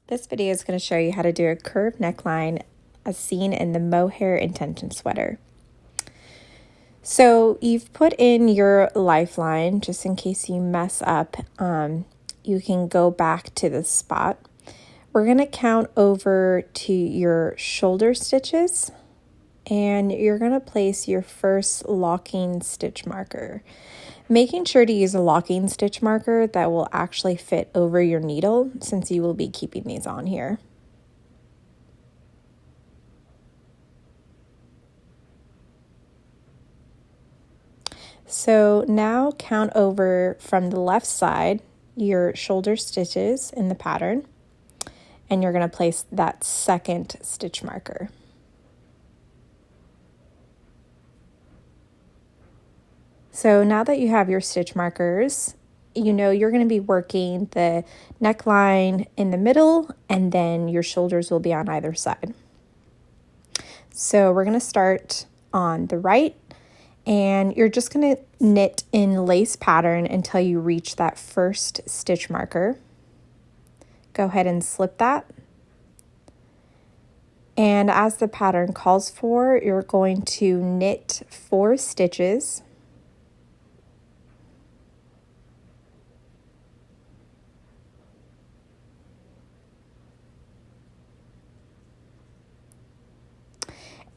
This video is going to show you how to do a curved neckline as seen in the mohair intention sweater. So you've put in your lifeline just in case you mess up. You can go back to the spot. We're going to count over to your shoulder stitches and you're going to place your first locking stitch marker. Making sure to use a locking stitch marker that will actually fit over your needle since you will be keeping these on here. So now count over from the left side your shoulder stitches in the pattern, and you're going to place that second stitch marker. So now that you have your stitch markers, you know you're going to be working the neckline in the middle, and then your shoulders will be on either side. So we're going to start on the right, and you're just going to knit in lace pattern until you reach that first stitch marker. Go ahead and slip that. And as the pattern calls for, you're going to knit 4 stitches.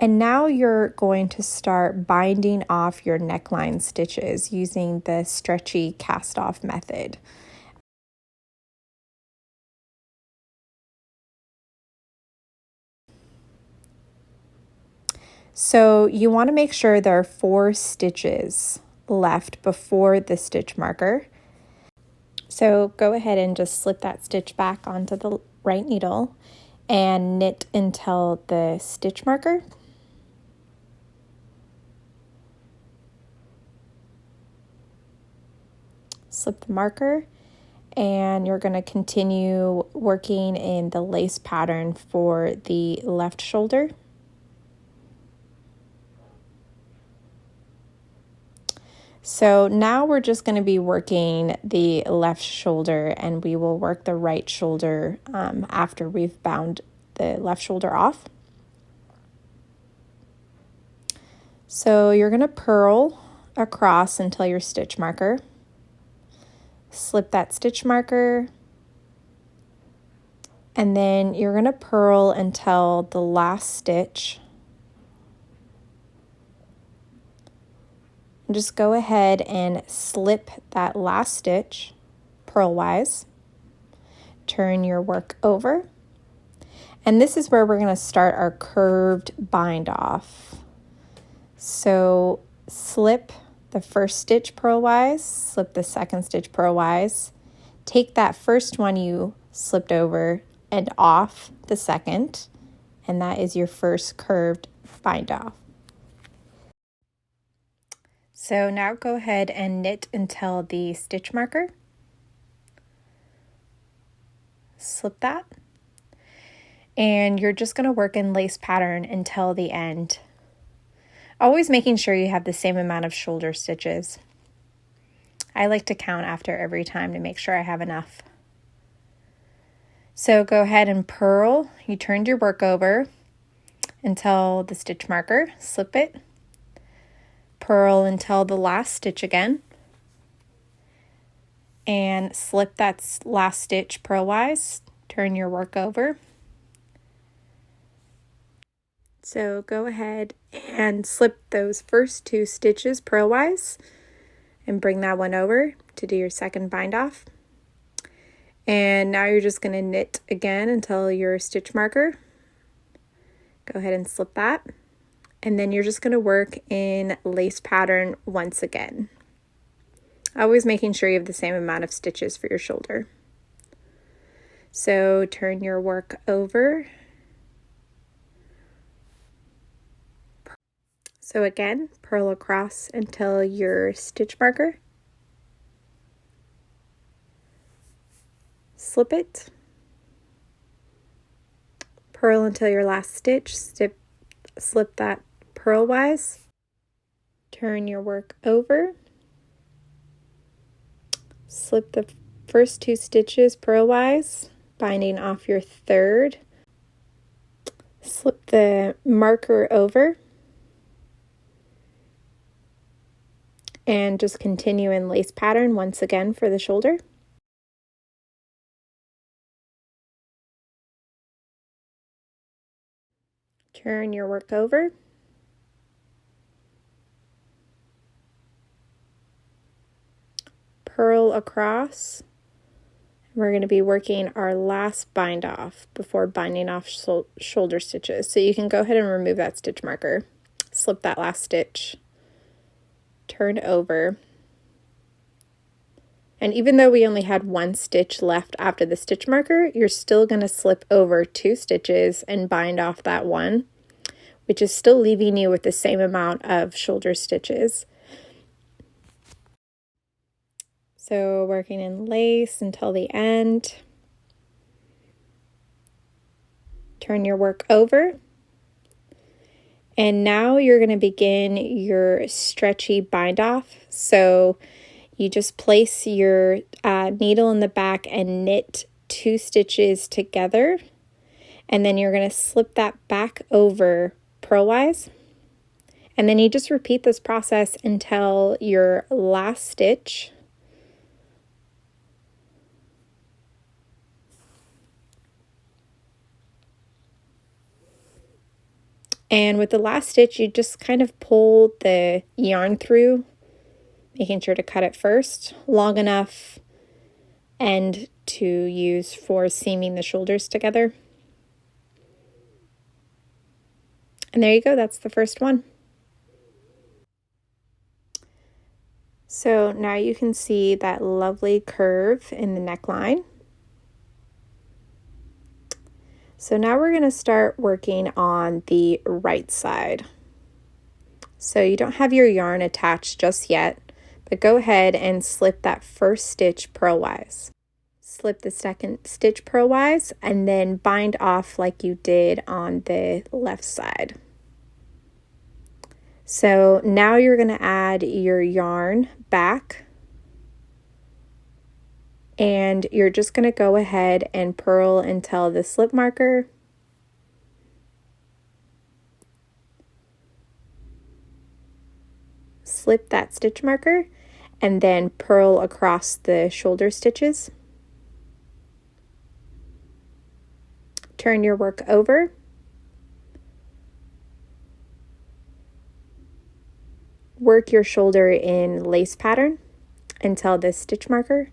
And now you're going to start binding off your neckline stitches using the stretchy cast off method. So you want to make sure there are 4 stitches left before the stitch marker. So go ahead and just slip that stitch back onto the right needle and knit until the stitch marker. Slip the marker, and you're going to continue working in the lace pattern for the left shoulder. So now we're just going to be working the left shoulder, and we will work the right shoulder after we've bound the left shoulder off. So you're going to purl across until your stitch marker. Slip that stitch marker, and then you're going to purl until the last stitch. And just go ahead and slip that last stitch purlwise. Turn your work over, and this is where we're going to start our curved bind off. So slip the first stitch purlwise, slip the second stitch purlwise, take that first one you slipped over and off the second, and that is your first curved bind off. So now go ahead and knit until the stitch marker. Slip that, and you're just going to work in lace pattern until the end. Always making sure you have the same amount of shoulder stitches. I like to count after every time to make sure I have enough. So go ahead and purl. You turned your work over until the stitch marker, slip it, purl until the last stitch again, and slip that last stitch purlwise, turn your work over. So go ahead and slip those first 2 stitches purlwise and bring that one over to do your second bind off. And now you're just going to knit again until your stitch marker. Go ahead and slip that. And then you're just going to work in lace pattern once again. Always making sure you have the same amount of stitches for your shoulder. So turn your work over. So again, purl across until your stitch marker. Slip it. Purl until your last stitch. Slip that purlwise. Turn your work over. Slip the first 2 stitches purlwise. binding off your third. Slip the marker over and just continue in lace pattern once again for the shoulder. Turn your work over. Purl across. We're going to be working our last bind off before binding off shoulder stitches. So you can go ahead and remove that stitch marker. Slip that last stitch. Turn over. And even though we only had one stitch left after the stitch marker, you're still going to slip over 2 stitches and bind off that one, which is still leaving you with the same amount of shoulder stitches. So working in lace until the end. Turn your work over. And now you're going to begin your stretchy bind off. So you just place your needle in the back and knit 2 stitches together. And then you're going to slip that back over purlwise. And then you just repeat this process until your last stitch. And with the last stitch, you just kind of pull the yarn through, making sure to cut it first, long enough end to use for seaming the shoulders together. And there you go, that's the first one. So now you can see that lovely curve in the neckline. So now we're going to start working on the right side. So you don't have your yarn attached just yet, but go ahead and slip that first stitch purlwise. Slip the second stitch purlwise and then bind off like you did on the left side. So now you're going to add your yarn back. And you're just going to go ahead and purl until the slip marker. Slip that stitch marker and then purl across the shoulder stitches. Turn your work over. Work your shoulder in lace pattern until the stitch marker.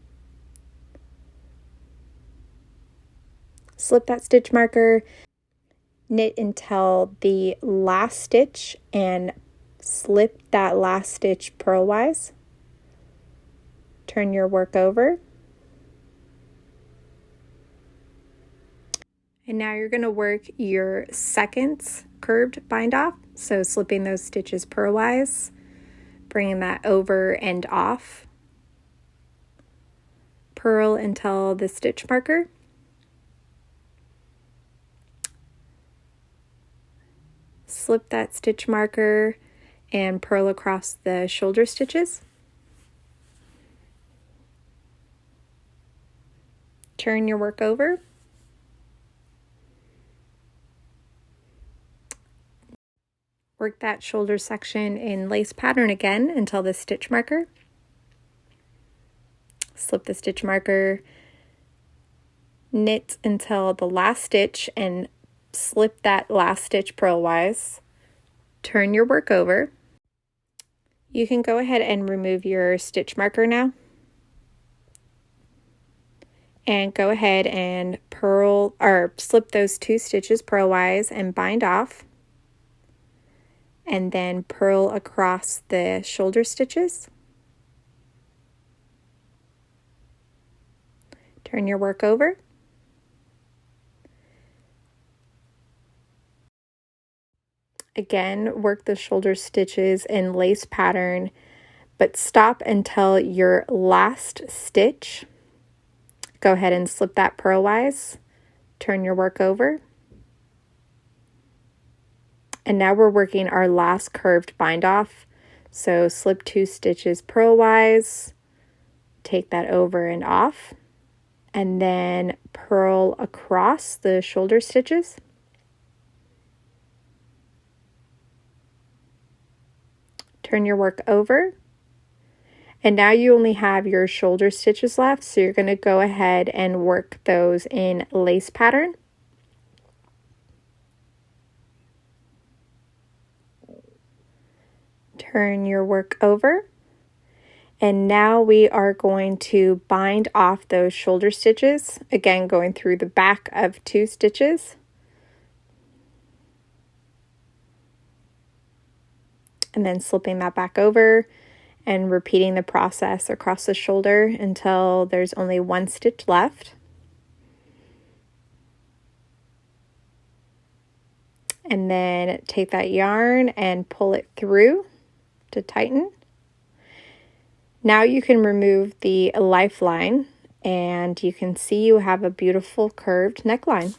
Slip that stitch marker, knit until the last stitch and slip that last stitch purlwise. Turn your work over. And now you're going to work your second curved bind off. So slipping those stitches purlwise, bringing that over and off. Purl until the stitch marker. Slip that stitch marker and purl across the shoulder stitches. Turn your work over. Work that shoulder section in lace pattern again until the stitch marker. Slip the stitch marker, knit until the last stitch and slip that last stitch purlwise. Turn your work over. You can go ahead and remove your stitch marker now. And go ahead and purl or slip those 2 stitches purlwise and bind off. And then purl across the shoulder stitches. Turn your work over. Again, work the shoulder stitches in lace pattern, but stop until your last stitch. Go ahead and slip that purlwise. Turn your work over. And now we're working our last curved bind off. So slip 2 stitches purlwise, take that over and off, and then purl across the shoulder stitches. Turn your work over. And now you only have your shoulder stitches left, so you're going to go ahead and work those in lace pattern. Turn your work over. And now we are going to bind off those shoulder stitches, again going through the back of 2 stitches. And then slipping that back over and repeating the process across the shoulder until there's only 1 stitch left. And then take that yarn and pull it through to tighten. Now you can remove the lifeline and you can see you have a beautiful curved neckline.